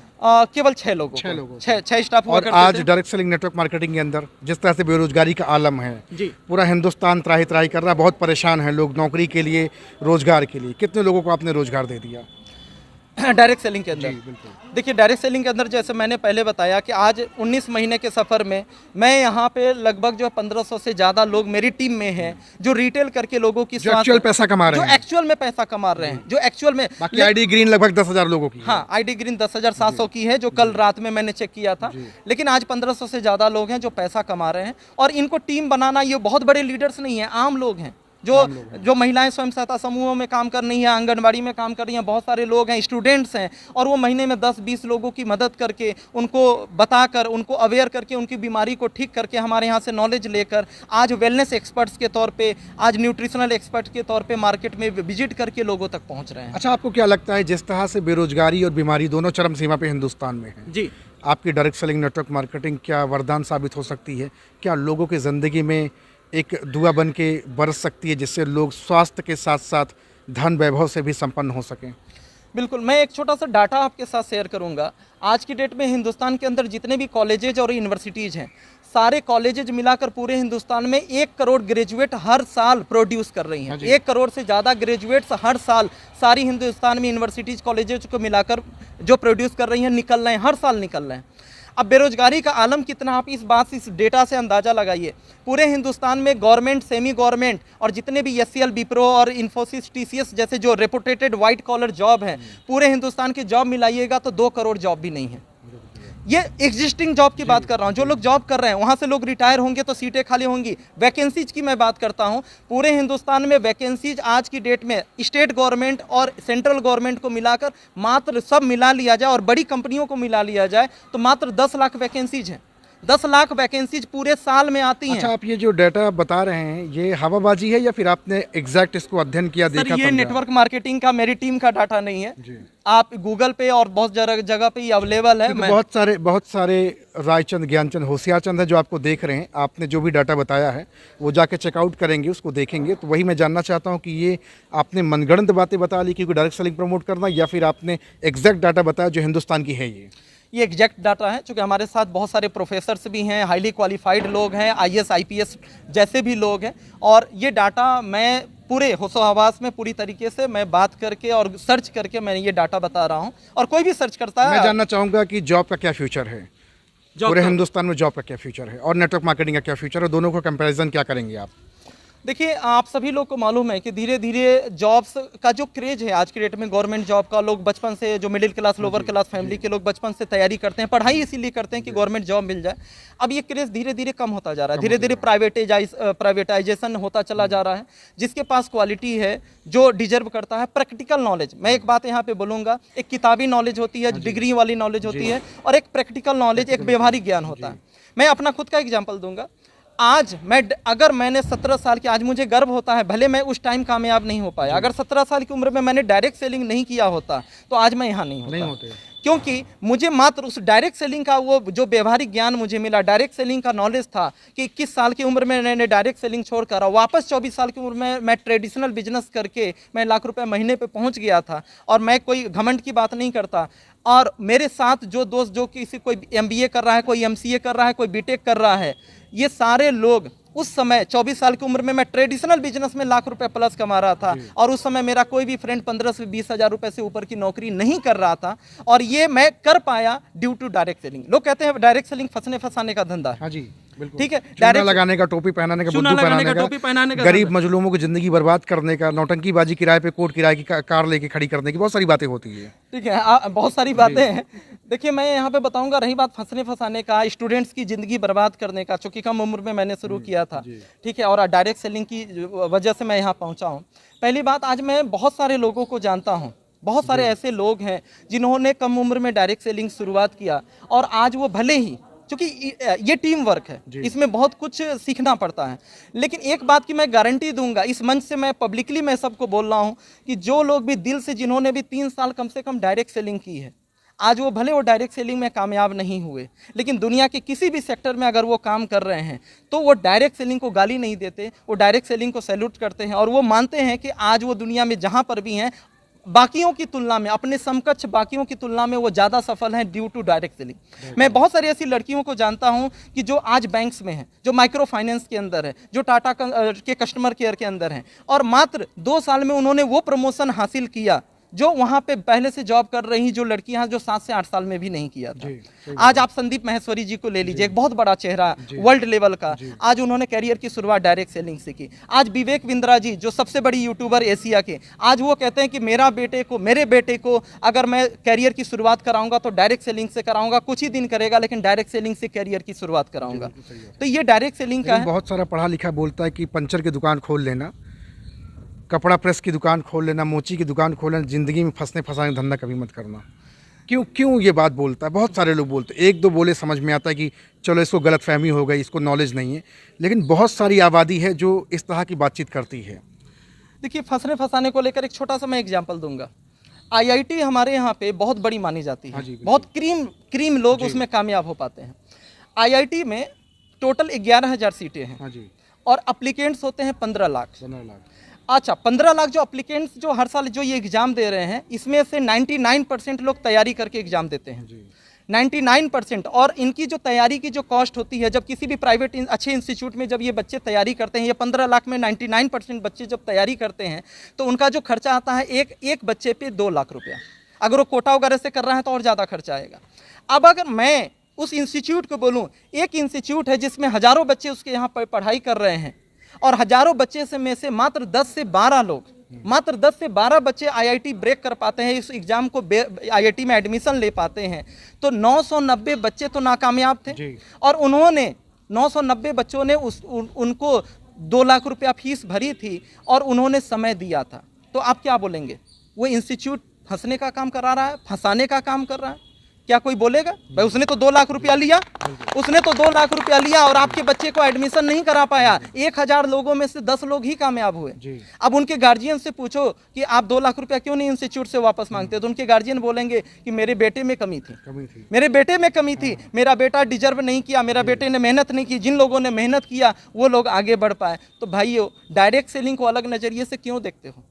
केवल 6 लोगों को। 6 स्टाफ हुआ और करते आज थे। डायरेक्ट सेलिंग नेटवर्क मार्केटिंग के अंदर जिस तरह से बेरोजगारी का आलम है, जी, पूरा हिंदुस्तान त्राही त्राही कर रहा है, बहुत परेशान है लोग नौकरी के लिए, रोजगार के लिए, कितने लोगों को आपने रोजगार दे दिया डायरेक्ट सेलिंग के अंदर? देखिए, डायरेक्ट सेलिंग के अंदर जैसे मैंने पहले बताया कि आज 19 महीने के सफ़र में मैं यहाँ पे लगभग जो है 1500 से ज़्यादा लोग मेरी टीम में हैं जो रिटेल करके लोगों की जो एक्चुअल पैसा कमा रहे हैं, जो एक्चुअल में पैसा कमा रहे हैं, जो एक्चुअल में। बाकी आईडी ग्रीन लगभग 10,000 लोगों की है। हाँ, आईडी ग्रीन 10,700 की है, जो कल रात में मैंने चेक किया था, लेकिन आज 1500 से ज़्यादा लोग हैं जो पैसा कमा रहे हैं। और इनको टीम बनाना, ये बहुत बड़े लीडर्स नहीं हैं, आम लोग हैं, जो महिलाएं स्वयं सहायता समूहों में काम कर रही हैं, आंगनबाड़ी में काम कर रही हैं, बहुत सारे लोग हैं, स्टूडेंट्स हैं, और वो महीने में 10-20 लोगों की मदद करके, उनको बताकर, उनको अवेयर करके, उनकी बीमारी को ठीक करके, हमारे यहाँ से नॉलेज लेकर आज वेलनेस एक्सपर्ट्स के तौर पे, आज न्यूट्रिशनल एक्सपर्ट के तौर पे मार्केट में विजिट करके लोगों तक पहुँच रहे हैं। अच्छा, आपको क्या लगता है जिस तरह से बेरोजगारी और बीमारी दोनों चरम सीमा पे हिंदुस्तान में है, जी, आपकी डायरेक्ट सेलिंग नेटवर्क मार्केटिंग क्या वरदान साबित हो सकती है? क्या लोगों की ज़िंदगी में एक दुआ बन के बरस सकती है जिससे लोग स्वास्थ्य के साथ साथ धन वैभव से भी संपन्न हो सकें? बिल्कुल, मैं एक छोटा सा डाटा आपके साथ शेयर करूंगा। आज की डेट में हिंदुस्तान के अंदर जितने भी कॉलेजेज और यूनिवर्सिटीज़ हैं, सारे कॉलेजेज मिलाकर पूरे हिंदुस्तान में 1 करोड़ ग्रेजुएट हर साल प्रोड्यूस कर रही हैं। 1 करोड़ से ज़्यादा ग्रेजुएट्स हर साल सारी हिंदुस्तान में यूनिवर्सिटीज़, कॉलेजेज को मिलाकर जो प्रोड्यूस कर रही हैं, निकल रहे हैं, हर साल निकल रहे हैं। अब बेरोजगारी का आलम कितना, आप इस डेटा से अंदाज़ा लगाइए। पूरे हिंदुस्तान में गवर्नमेंट, सेमी गवर्नमेंट और जितने भी एचसीएल, विप्रो और इन्फोसिस, टीसीएस जैसे जो रेपुटेटेड वाइट कॉलर जॉब हैं, पूरे हिंदुस्तान की जॉब मिलाइएगा तो 2 करोड़ जॉब भी नहीं है। ये एग्जिस्टिंग जॉब की बात कर रहा हूँ, जो लोग जॉब कर रहे हैं, वहाँ से लोग रिटायर होंगे तो सीटें खाली होंगी। वैकेंसीज की मैं बात करता हूँ, पूरे हिंदुस्तान में वैकेंसीज आज की डेट में स्टेट गवर्नमेंट और सेंट्रल गवर्नमेंट को मिलाकर, मात्र सब मिला लिया जाए और बड़ी कंपनियों को मिला लिया जाए तो मात्र 10 लाख वैकेंसीज हैं। 10 लाख वैकेंसीज पूरे साल में आती हैं। अच्छा, आप ये जो डाटा बता रहे हैं ये हवाबाजी है या फिर आपने एग्जैक्ट इसको अध्ययन किया, सर देखा, ये समझा? नेटवर्क मार्केटिंग का मेरी टीम का डाटा नहीं है। जी। आप गूगल पे और बहुत जगह पे ये अवेलेबल है। क्योंकि बहुत सारे रायचंद, ज्ञानचंद, होशियारचंद है जो आपको देख रहे हैं। आपने जो भी डाटा बताया है वो जाके चेकआउट करेंगे, उसको देखेंगे। तो वही मैं जानना चाहता हूँ कि ये आपने मनगढ़ंत बातें बता ली क्योंकि डायरेक्ट सेलिंग प्रमोट करना, या फिर आपने एग्जैक्ट डाटा बताया जो हिंदुस्तान की है? ये एग्जैक्ट डाटा है, क्योंकि हमारे साथ बहुत सारे प्रोफेसर्स भी हैं, हाईली क्वालिफाइड लोग हैं, आईएएस आईपीएस जैसे भी लोग हैं। और ये डाटा मैं पूरे होशो हवास में पूरी तरीके से मैं बात करके और सर्च करके मैं ये डाटा बता रहा हूँ। और कोई भी सर्च करता है। मैं जानना चाहूँगा कि जॉब का क्या फ्यूचर है, पूरे हिंदुस्तान में जॉब का क्या फ्यूचर है और नेटवर्क मार्केटिंग का क्या फ्यूचर है, दोनों का कंपैरिजन क्या करेंगे आप? देखिए, आप सभी लोग को मालूम है कि धीरे धीरे जॉब्स का जो क्रेज है आज की डेट में, गवर्नमेंट जॉब का, लोग बचपन से, जो middle class lower class family के लोग बचपन से तैयारी करते हैं, पढ़ाई इसीलिए करते हैं कि गवर्नमेंट जॉब मिल जाए। अब ये क्रेज धीरे धीरे कम होता जा रहा है, धीरे धीरे प्राइवेटाइजेशन होता चला जा रहा है। जिसके पास क्वालिटी है, जो डिजर्व करता है, प्रैक्टिकल नॉलेज, मैं एक बात यहाँ पे बोलूँगा, एक किताबी नॉलेज होती है, डिग्री वाली नॉलेज होती है, और एक प्रैक्टिकल नॉलेज, एक व्यवहारिक ज्ञान होता है। मैं अपना खुद का एग्जाम्पल दूंगा। आज अगर मैंने 17 साल की, आज मुझे गर्व होता है, भले मैं उस टाइम कामयाब नहीं हो पाया, अगर 17 साल की उम्र में मैंने डायरेक्ट सेलिंग नहीं किया होता तो आज मैं यहाँ नहीं होता। क्योंकि मुझे मात्र उस डायरेक्ट सेलिंग का वो जो व्यवहारिक ज्ञान मुझे मिला, डायरेक्ट सेलिंग का नॉलेज था कि 21 साल की उम्र में मैंने डायरेक्ट सेलिंग छोड़कर वापस 24 साल की उम्र में मैं ट्रेडिशनल बिजनेस करके मैं लाख रुपए महीने पे पहुंच गया था। और मैं कोई घमंड की बात नहीं करता। और मेरे साथ जो दोस्त, जो किसी कोई MBA कर रहा है, कोई MCA कर रहा है, कोई BTech कर रहा है, ये सारे लोग उस समय 24 साल की उम्र में मैं ट्रेडिशनल बिजनेस में लाख रुपए प्लस कमा रहा था। और उस समय मेरा कोई भी फ्रेंड 15 से 20 हज़ार रुपए से ऊपर की नौकरी नहीं कर रहा था। और ये मैं कर पाया ड्यू टू डायरेक्ट सेलिंग। लोग कहते हैं डायरेक्ट सेलिंग फंसने फंसाने का धंधा है। हाँ जी, बिल्कुल। ठीक है, डायरेक्ट लगाने का, टोपी पहनाने का, बुद्धू पहनाने का, गरीब मजलूमों की जिंदगी बर्बाद करने का, नौटंकीबाजी, किराए पे कोर्ट किराए की कार लेके खड़ी करने की बहुत सारी बातें होती है। ठीक है, बहुत सारी बातें हैं। देखिए, मैं यहाँ पे बताऊंगा, रही बात फंसने फंसाने का, स्टूडेंट्स की ज़िंदगी बर्बाद करने का, चूँकि कम उम्र में मैंने शुरू किया था, ठीक है, और डायरेक्ट सेलिंग की वजह से मैं यहाँ पहुँचा हूँ। पहली बात, आज मैं बहुत सारे लोगों को जानता हूँ, बहुत सारे ऐसे लोग हैं जिन्होंने कम उम्र में डायरेक्ट सेलिंग शुरुआत किया, और आज वो भले ही, क्योंकि ये टीम वर्क है, इसमें बहुत कुछ सीखना पड़ता है। लेकिन एक बात की मैं गारंटी दूंगा, इस मंच से मैं पब्लिकली मैं सबको बोल रहा हूँ कि जो लोग भी दिल से, जिन्होंने भी 3 साल कम से कम डायरेक्ट सेलिंग की है, आज वो भले वो डायरेक्ट सेलिंग में कामयाब नहीं हुए, लेकिन दुनिया के किसी भी सेक्टर में अगर वो काम कर रहे हैं तो वो डायरेक्ट सेलिंग को गाली नहीं देते, वो डायरेक्ट सेलिंग को सैल्यूट करते हैं। और वो मानते हैं कि आज वो दुनिया में जहाँ पर भी हैं, बाकियों की तुलना में, अपने समकक्ष बाकियों की तुलना में वो ज़्यादा सफल हैं ड्यू टू डायरेक्ट सेलिंग। मैं बहुत सारी ऐसी लड़कियों को जानता हूं कि जो आज बैंक्स में हैं, जो माइक्रो फाइनेंस के अंदर है, जो टाटा के कस्टमर केयर के अंदर हैं, और मात्र 2 साल में उन्होंने वो प्रमोशन हासिल किया जो वहाँ पे पहले से जॉब कर रही जो लड़कियां, जो 7 से 8 साल में भी नहीं किया था। आज आप संदीप माहेश्वरी जी को ले लीजिए, एक बहुत बड़ा चेहरा वर्ल्ड लेवल का, आज उन्होंने कैरियर की शुरुआत डायरेक्ट सेलिंग से की। आज विवेक बिंद्रा जी, जो सबसे बड़ी यूट्यूबर एशिया के, आज वो कहते हैं कि मेरे बेटे को अगर मैं कैरियर की शुरुआत कराऊंगा तो डायरेक्ट सेलिंग से कराऊंगा। कुछ ही दिन करेगा, लेकिन डायरेक्ट सेलिंग से कैरियर की शुरुआत कराऊंगा। तो ये डायरेक्ट सेलिंग का है। बहुत सारा पढ़ा लिखा बोलता है कि पंचर की दुकान खोल लेना, कपड़ा प्रेस की दुकान खोल लेना, मोची की दुकान खोल लेना, ज़िंदगी में फंसने फंसाने धंधा कभी मत करना। क्यों ये बात बोलता है? बहुत सारे लोग बोलते हैं, 1-2 बोले समझ में आता है कि चलो इसको गलतफहमी हो गई, इसको नॉलेज नहीं है, लेकिन बहुत सारी आबादी है जो इस तरह की बातचीत करती है। देखिए, फंसने फंसाने को लेकर एक छोटा सा मैं एग्जाम्पल दूंगा। IIT हमारे यहाँ पे बहुत बड़ी मानी जाती है, बहुत क्रीम लोग उसमें कामयाब हो पाते हैं। IIT में टोटल 11,000 सीटें हैं और अप्लीकेंट्स होते हैं 15 लाख। अच्छा, 15 लाख जो अप्लीकेंट्स जो हर साल जो ये एग्ज़ाम दे रहे हैं, इसमें से 99% लोग तैयारी करके एग्ज़ाम देते हैं, 99%। और इनकी जो तैयारी की जो कॉस्ट होती है, जब किसी भी प्राइवेट अच्छे इंस्टीट्यूट में जब ये बच्चे तैयारी करते हैं, ये 15 लाख में 99% बच्चे जब तैयारी करते हैं तो उनका जो खर्चा आता है एक बच्चे पे 2 लाख रुपया। अगर वो कोटा वगैरह से कर रहा है तो और ज़्यादा खर्चा आएगा। अब अगर मैं उस इंस्टीट्यूट को बोलूँ, एक इंस्टीट्यूट है जिसमें हज़ारों बच्चे उसके यहाँ पर पढ़ाई कर रहे हैं, और हजारों बच्चे में से मात्र 10 से 12 बच्चे IIT ब्रेक कर पाते हैं, इस एग्जाम को IIT में एडमिशन ले पाते हैं। तो 990 बच्चे तो नाकामयाब थे, और उन्होंने 990 बच्चों ने उनको 2 लाख रुपया फीस भरी थी और उन्होंने समय दिया था। तो आप क्या बोलेंगे? वो इंस्टीट्यूट फंसने का काम करा रहा है, फंसाने का काम कर रहा है? क्या कोई बोलेगा भाई उसने तो 2 लाख रुपया लिया, उसने तो 2 लाख रुपया लिया और आपके बच्चे को एडमिशन नहीं करा पाया। 1000 लोगों में से 10 लोग ही कामयाब हुए। अब उनके गार्जियन से पूछो कि आप 2 लाख रुपया क्यों नहीं इंस्टीट्यूट से वापस मांगते, तो उनके गार्जियन बोलेंगे कि मेरे बेटे में कमी थी, मेरे बेटे में कमी थी, मेरा बेटा डिजर्व नहीं किया, मेरा बेटे ने मेहनत नहीं की। जिन लोगों ने मेहनत किया वो लोग आगे बढ़ पाए। तो भाइयों, डायरेक्ट सेलिंग को अलग नजरिए से क्यों देखते हो?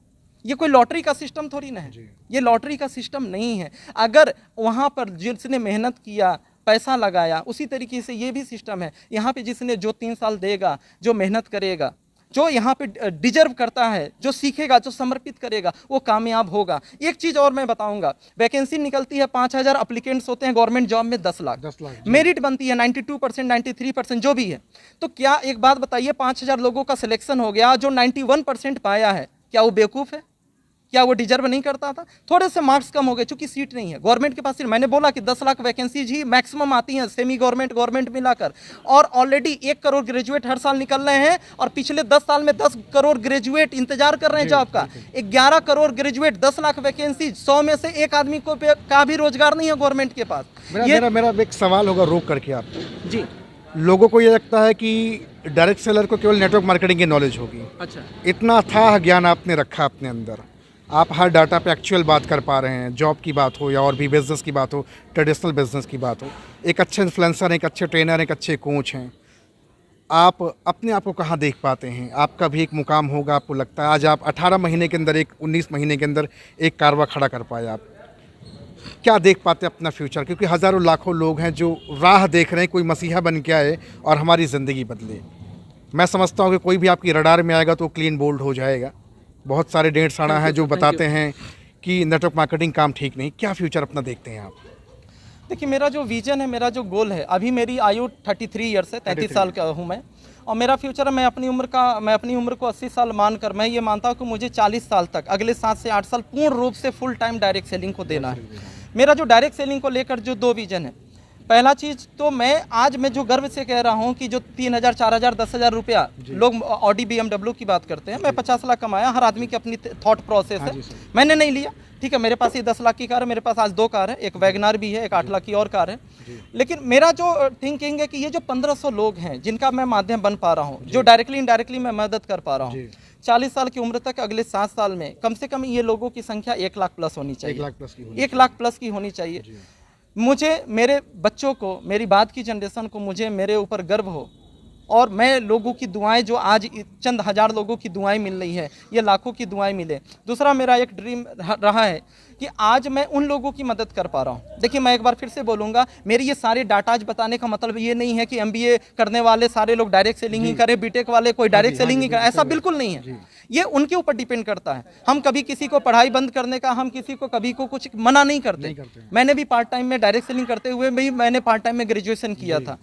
ये कोई लॉटरी का सिस्टम थोड़ी ना है, ये लॉटरी का सिस्टम नहीं है। अगर वहाँ पर जिसने मेहनत किया, पैसा लगाया, उसी तरीके से ये भी सिस्टम है। यहाँ पे जिसने जो 3 साल देगा, जो मेहनत करेगा, जो यहाँ पे डिजर्व करता है, जो सीखेगा, जो समर्पित करेगा, वो कामयाब होगा। एक चीज़ और मैं बताऊंगा, वैकेंसी निकलती है 5000, अप्लीकेंट्स होते हैं गवर्नमेंट जॉब में 10 लाख, मेरिट बनती है 92%, 93% जो भी है। तो क्या एक बात बताइए, 5000 लोगों का सिलेक्शन हो गया, जो 91% पाया है, क्या वो बेवकूफ़ है? क्या वो डिजर्व नहीं करता था? थोड़े से मार्क्स कम हो गए, चूंकि सीट नहीं है गवर्नमेंट के पास। मैंने बोला कि 10 लाख वैकेंसीज ही मैक्सिमम आती हैं, सेमी गवर्नमेंट मिलाकर, और ऑलरेडी 1 करोड़ ग्रेजुएट हर साल निकल रहे हैं, और पिछले 10 साल में 10 करोड़ ग्रेजुएट इंतजार कर रहे हैं जॉब का। 11 करोड़ ग्रेजुएट, 10 लाख वैकेंसी, 100 में से एक आदमी को का भी रोजगार नहीं है गवर्नमेंट के पास। मेरा एक सवाल होगा रोक करके आप जी। लोगों को ये लगता है कि डायरेक्ट सेलर को केवल नेटवर्क मार्केटिंग की नॉलेज होगी। अच्छा, इतना अथाह ज्ञान आपने रखा अपने अंदर, आप हर डाटा पे एक्चुअल बात कर पा रहे हैं, जॉब की बात हो या और भी बिजनेस की बात हो, ट्रेडिशनल बिजनेस की बात हो। एक अच्छे इन्फ्लुएंसर, एक अच्छे ट्रेनर, एक अच्छे कोच हैं। आप अपने आप को कहाँ देख पाते हैं? आपका भी एक मुकाम होगा, आपको लगता है आज आप 18 महीने के अंदर, 19 महीने के अंदर एक कारवा खड़ा कर पाए। आप क्या देख पाते हैं अपना फ्यूचर? क्योंकि हज़ारों लाखों लोग हैं जो राह देख रहे हैं, कोई मसीहा बन के आए और हमारी ज़िंदगी बदले। मैं समझता हूँ कि कोई भी आपकी रडार में आएगा तो क्लीन बोल्ड हो जाएगा। बहुत सारे डेढ़ साड़ा हैं जो बताते हैं कि नेटवर्क मार्केटिंग काम ठीक नहीं। क्या फ्यूचर अपना देखते हैं आप? देखिए, मेरा जो विजन है, मेरा जो गोल है, अभी मेरी आयु 33 ईयर्स है, 33 साल का हूँ मैं, और मेरा फ्यूचर है, मैं अपनी उम्र को 80 साल मानकर मैं ये मानता हूँ कि मुझे 40 साल तक, अगले 7 से 8 साल पूर्ण रूप से फुल टाइम डायरेक्ट सेलिंग को देना है। मेरा जो डायरेक्ट सेलिंग को लेकर जो 2 विजन है, पहला चीज़ तो मैं जो गर्व से कह रहा हूँ कि जो 3000, 4000, 10,000 रुपया लोग ऑडी BMW की बात करते हैं, मैं 50 लाख कमाया। हर आदमी की अपनी थॉट प्रोसेस है, मैंने नहीं लिया। ठीक है, मेरे पास ये 10 लाख की कार है, मेरे पास आज 2 कार है, एक वैगनार भी है, एक 8 लाख की और कार है। लेकिन मेरा जो थिंकिंग है कि ये जो 1500 लोग हैं जिनका मैं माध्यम बन पा रहा हूँ, जो डायरेक्टली इनडायरेक्टली मैं मदद कर पा रहा हूँ, 40 साल की उम्र तक, अगले 7 साल में कम से कम ये लोगों की संख्या 1 लाख प्लस होनी चाहिए, 1 लाख प्लस की होनी चाहिए। मुझे, मेरे बच्चों को, मेरी बाद की जनरेशन को, मुझे मेरे ऊपर गर्व हो, और मैं लोगों की दुआएं, जो आज चंद हज़ार लोगों की दुआएं मिल रही है, ये लाखों की दुआएं मिले। दूसरा मेरा एक ड्रीम रहा है कि आज मैं उन लोगों की मदद कर पा रहा हूँ। देखिए, मैं एक बार फिर से बोलूँगा, मेरी ये सारे डाटाज बताने का मतलब ये नहीं है कि MBA करने वाले सारे लोग डायरेक्ट सेलिंग ही करें, बीटेक वाले कोई डायरेक्ट सेलिंग ही करें, ऐसा बिल्कुल नहीं है। ये उनके ऊपर डिपेंड करता है। हम कभी किसी को पढ़ाई बंद करने का, हम किसी को कभी को कुछ मना नहीं करते। मैंने भी पार्ट टाइम में डायरेक्ट सेलिंग करते हुए भी मैंने पार्ट टाइम में ग्रेजुएशन किया था।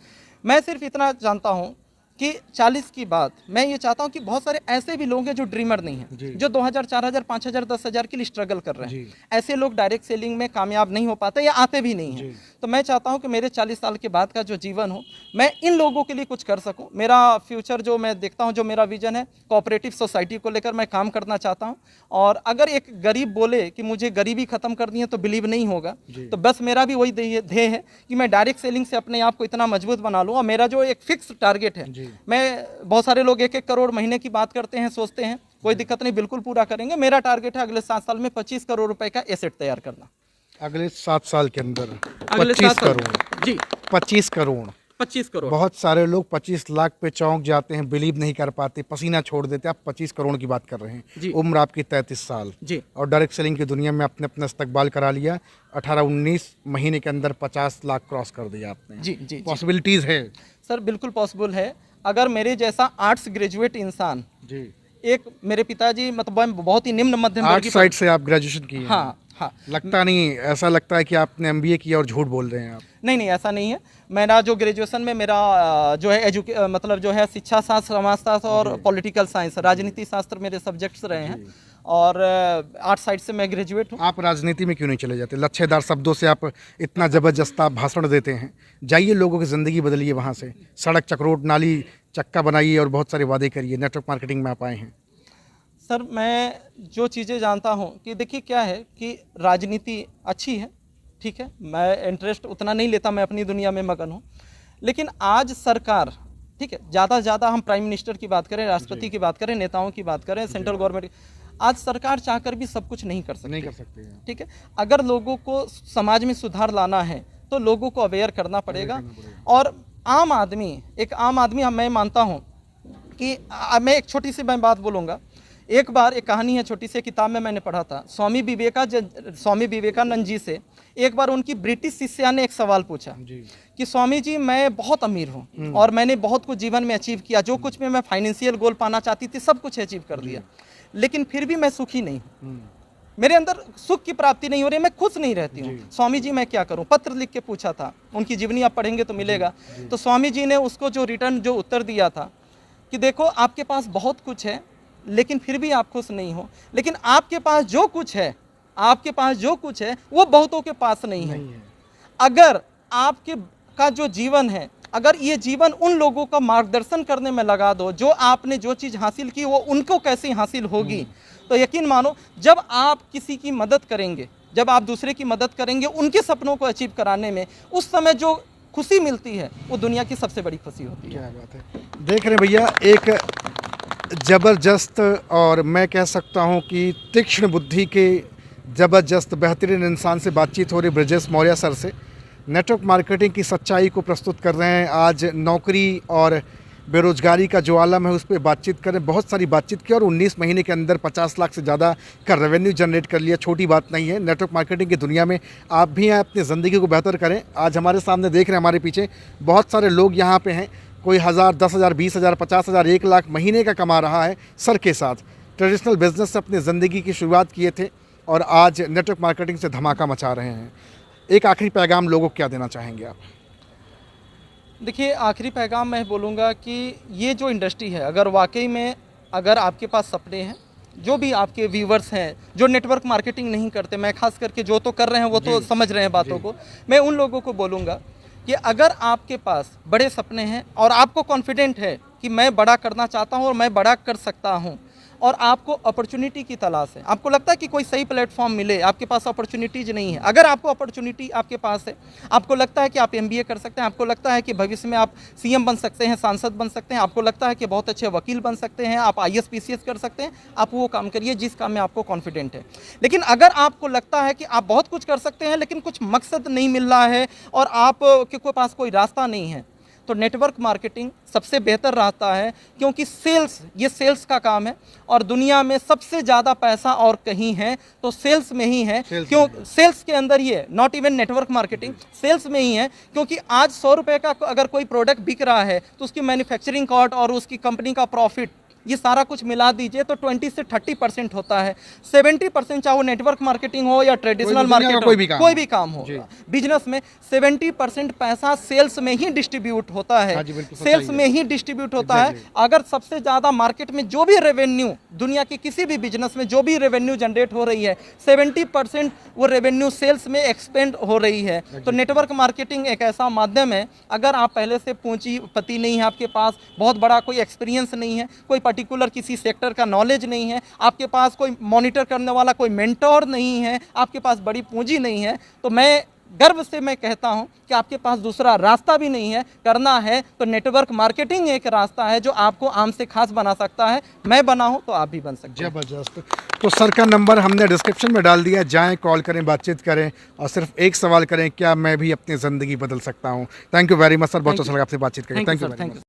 मैं सिर्फ इतना जानता हूँ कि 40 की बात मैं ये चाहता हूँ कि बहुत सारे ऐसे भी लोग हैं जो ड्रीमर नहीं हैं, जो 2000, 4000, 5000, 10,000 के लिए स्ट्रगल कर रहे हैं। ऐसे लोग डायरेक्ट सेलिंग में कामयाब नहीं हो पाते या आते भी नहीं हैं। तो मैं चाहता हूँ कि मेरे 40 साल के बाद का जो जीवन हो, मैं इन लोगों के लिए कुछ कर सकूँ। मेरा फ्यूचर जो मैं देखता हूँ, जो मेरा विजन है, कोऑपरेटिव सोसाइटी को लेकर मैं काम करना चाहता हूँ। और अगर एक गरीब बोले कि मुझे गरीबी खत्म करनी है तो बिलीव नहीं होगा। तो बस मेरा भी वही ध्येय है कि मैं डायरेक्ट सेलिंग से अपने आप को इतना मजबूत बना लूँ। और मेरा जो एक फिक्स टारगेट है, मैं, बहुत सारे लोग 1-1 करोड़ महीने की बात करते हैं, सोचते हैं, कोई दिक्कत नहीं, बिल्कुल पूरा करेंगे। मेरा टारगेट है अगले 7 साल में 25 करोड़ रुपए का एसेट तैयार करना। अगले 7 साल के अंदर अगले 25 करोड़? जी, 25 करोड़। 25 करोड़। बहुत सारे लोग 25 लाख पे चौंक जाते हैं, बिलीव नहीं कर पाते, पसीना छोड़ देते हैं। आप 25 करोड़ की बात कर रहे हैं, उम्र आपकी 33 साल जी, और डायरेक्ट सेलिंग की दुनिया में आपने अपना इस्तकबाल करा लिया। 18-19 महीने के अंदर 50 लाख क्रॉस कर दिया आपने। जी जी, पॉसिबिलिटीज़ है सर, बिल्कुल पॉसिबल है। अगर मेरे जैसा आर्ट्स ग्रेजुएट इंसान, एक मेरे पिताजी मतलब बहुत ही निम्न मध्यम वर्ग की साइड से आप ग्रेजुएशन किए? हाँ हाँ। लगता नहीं, ऐसा लगता है कि आपने MBA किया और झूठ बोल रहे हैं आप। नहीं, ऐसा नहीं है। मेरा जो ग्रेजुएशन में मेरा जो है मतलब जो है शिक्षा शास्त्र, समाजशास्त्र और पॉलिटिकल साइंस, राजनीति शास्त्र मेरे सब्जेक्ट्स रहे हैं। और आर्ट साइड से मैं ग्रेजुएट हूँ। आप राजनीति में क्यों नहीं चले जाते? लच्छेदार शब्दों से आप इतना ज़बरदस्त आप भाषण देते हैं, जाइए लोगों की ज़िंदगी बदलिए, वहाँ से सड़क, चक्रोट, नाली, चक्का बनाइए और बहुत सारे वादे करिए। नेटवर्क मार्केटिंग में आप आए हैं। सर, मैं जो चीज़ें जानता हूँ कि देखिए क्या है कि राजनीति अच्छी है, ठीक है, मैं इंटरेस्ट उतना नहीं लेता, मैं अपनी दुनिया में मगन हूँ। लेकिन आज सरकार, ठीक है, ज़्यादा से ज़्यादा हम प्राइम मिनिस्टर की बात करें, राष्ट्रपति की बात करें, नेताओं की बात करें, सेंट्रल गवर्नमेंट, आज सरकार चाहकर भी सब कुछ नहीं कर सकती है। ठीक है, अगर लोगों को समाज में सुधार लाना है तो लोगों को अवेयर करना पड़ेगा। और आम आदमी, एक आम आदमी, मैं मानता हूँ कि मैं एक छोटी सी मैं बात बोलूँगा। एक बार एक कहानी है, छोटी सी किताब में मैंने पढ़ा था, स्वामी विवेकानंद जी से एक बार उनकी ब्रिटिश शिष्या ने एक सवाल पूछा कि स्वामी जी, मैं बहुत अमीर हूँ और मैंने बहुत कुछ जीवन में अचीव किया, जो कुछ भी मैं फाइनेंशियल गोल पाना चाहती थी सब कुछ अचीव कर दिया, लेकिन फिर भी मैं सुखी नहीं हूँ, मेरे अंदर सुख की प्राप्ति नहीं हो रही, मैं खुश नहीं रहती हूँ, स्वामी जी मैं क्या करूँ। पत्र लिख के पूछा था, उनकी जीवनी आप पढ़ेंगे तो मिलेगा। तो स्वामी जी ने उसको जो उत्तर दिया था कि देखो, आपके पास बहुत कुछ है लेकिन फिर भी आप खुश नहीं हो, लेकिन आपके पास जो कुछ है वो बहुतों के पास नहीं है। अगर आपके का जो जीवन है, अगर ये जीवन उन लोगों का मार्गदर्शन करने में लगा दो, जो आपने जो चीज़ हासिल की वो उनको कैसे हासिल होगी, तो यकीन मानो जब आप किसी की मदद करेंगे, जब आप दूसरे की मदद करेंगे उनके सपनों को अचीव कराने में, उस समय जो खुशी मिलती है वो दुनिया की सबसे बड़ी खुशी होती है। क्या बात है। देख रहे भैया, एक ज़बरदस्त और मैं कह सकता हूं कि तीक्ष्ण बुद्धि के ज़बरदस्त बेहतरीन इंसान से बातचीत हो रही ब्रजेश मौर्य सर से। नेटवर्क मार्केटिंग की सच्चाई को प्रस्तुत कर रहे हैं। आज नौकरी और बेरोजगारी का जो आलम है उस पर बातचीत करें, बहुत सारी बातचीत की और 19 महीने के अंदर 50 लाख से ज़्यादा का रेवेन्यू जनरेट कर लिया। छोटी बात नहीं है। नेटवर्क मार्केटिंग की दुनिया में आप भी हैं, अपनी ज़िंदगी को बेहतर करें। आज हमारे सामने देख रहे हैं, हमारे पीछे बहुत सारे लोग यहाँ पे हैं, कोई 1000, 10,000, 20,000, 50,000, 1 लाख महीने का कमा रहा है सर के साथ। ट्रेडिशनल बिजनेस से अपनी ज़िंदगी की शुरुआत किए थे और आज नेटवर्क मार्केटिंग से धमाका मचा रहे हैं। एक आखिरी पैगाम लोगों को क्या देना चाहेंगे आप? देखिए, आखिरी पैगाम मैं बोलूँगा कि ये जो इंडस्ट्री है, अगर वाकई में अगर आपके पास सपने हैं, जो भी आपके व्यूवर्स हैं जो नेटवर्क मार्केटिंग नहीं करते, मैं खास करके जो तो कर रहे हैं वो तो समझ रहे हैं बातों को, मैं उन लोगों को बोलूँगा कि अगर आपके पास बड़े सपने हैं और आपको कॉन्फिडेंट है कि मैं बड़ा करना चाहता हूँ और मैं बड़ा कर सकता हूँ, और आपको अपॉर्चुनिटी की तलाश है, आपको लगता है कि कोई सही प्लेटफॉर्म मिले, आपके पास अपॉर्चुनिटीज नहीं है, अगर आपको अपॉर्चुनिटी आपके पास है, आपको लगता है कि आप MBA कर सकते हैं, आपको लगता है कि भविष्य में आप CM बन सकते हैं, सांसद बन सकते हैं, आपको लगता है कि बहुत अच्छे वकील बन सकते हैं, आप IAS PCS कर सकते हैं, आप वो काम करिए जिस काम में आपको कॉन्फिडेंट है। लेकिन अगर आपको लगता है कि आप बहुत कुछ कर सकते हैं लेकिन कुछ मकसद नहीं मिल रहा है और आपके पास कोई रास्ता नहीं है, तो नेटवर्क मार्केटिंग सबसे बेहतर रास्ता है, क्योंकि ये सेल्स का काम है और दुनिया में सबसे ज़्यादा पैसा और कहीं है तो सेल्स में ही है। क्यों सेल्स के अंदर ही है, not even network marketing, sales में ही है। क्योंकि आज 100 रुपये का अगर कोई प्रोडक्ट बिक रहा है तो उसकी मैन्युफैक्चरिंग कॉस्ट और उसकी कंपनी का प्रॉफिट, ये सारा कुछ मिला दीजिए तो 20 से 30% होता है। 70%, चाहे वो नेटवर्क मार्केटिंग हो या ट्रेडिशनल मार्केटिंग, कोई भी काम हो, बिजनेस में 70% पैसा सेल्स में ही डिस्ट्रीब्यूट होता है। सेल्स में ही डिस्ट्रीब्यूट होता है। अगर सबसे ज़्यादा मार्केट में जो भी रेवेन्यू, दुनिया के किसी भी बिजनेस में जो भी रेवेन्यू जनरेट हो रही है, 70% वो रेवेन्यू सेल्स में एक्सपेंड हो रही है। तो नेटवर्क मार्केटिंग एक ऐसा माध्यम है, अगर आप पहले से पूंजीपति नहीं है, आपके पास बहुत बड़ा कोई एक्सपीरियंस नहीं है, कोई पर्टिकुलर किसी सेक्टर का नॉलेज नहीं है, आपके पास कोई मॉनिटर करने वाला कोई मेंटोर नहीं है, आपके पास बड़ी पूंजी नहीं है, तो मैं गर्व से मैं कहता हूं कि आपके पास दूसरा रास्ता भी नहीं है। करना है तो नेटवर्क मार्केटिंग एक रास्ता है जो आपको आम से खास बना सकता है। मैं बना हूं तो आप भी बन सकते हैं। जबरदस्त। तो सर का नंबर हमने डिस्क्रिप्शन में डाल दिया, जाएं, कॉल करें, बातचीत करें और सिर्फ एक सवाल करें, क्या मैं भी अपनी ज़िंदगी बदल सकता हूं। Thank you very much sir, बहुत अच्छा लगा आपसे बातचीत करें। Thank you.